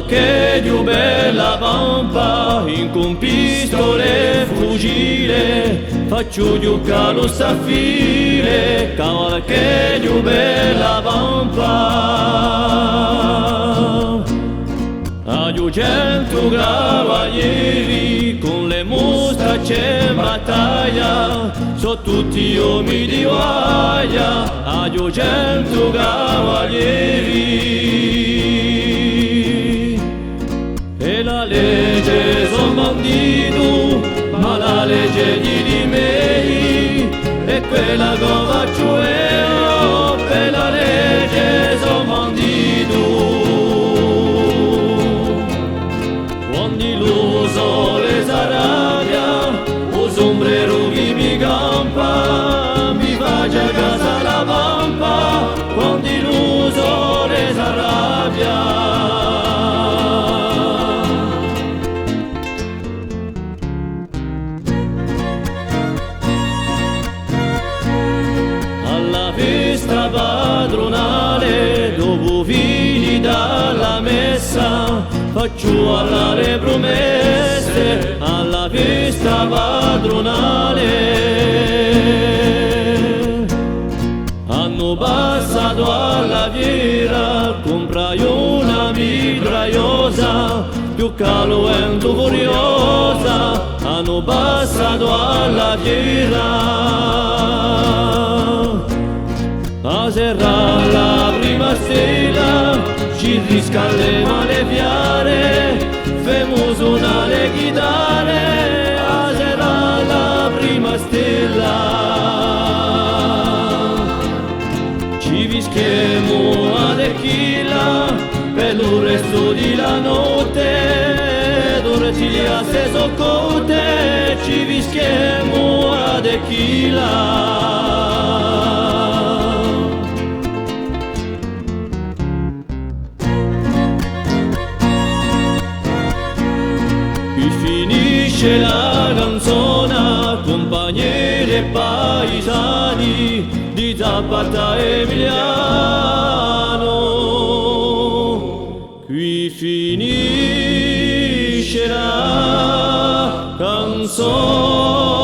che più bella pampa, in con pistole fucile, faccio giocare lo staffile, cavolo che più bella pampa. A 200 cavalieri con le mostacce in battaglia, sono tutti uomini di guaglia, a 200 cavalieri. E la legge son bandito, ma la legge di me è quella che faccio io, per la legge son bandito. Quando lo sole s'arrabbia, o sombrero che mi campa, mi faccia a casa la pampa, quando lo sole s'arrabbia. Alla festa padronale, dopo figli dalla messa, faccio alle promesse alla festa padronale. Hanno passato alla fiera, comprai una mitragliosa, più vento furiosa. Hanno passato alla fiera. A serra la prima stella, ci riscaldeva le fiare, femo suonare chitarre, a serra la prima stella. Ci vischiamo a tequila per il resto di la notte, d'ortiglia se soccote, ci vischiamo a tequila. Finisce la canzone, compagni e paesani di Zapata Emiliano. Qui finisce la canzone.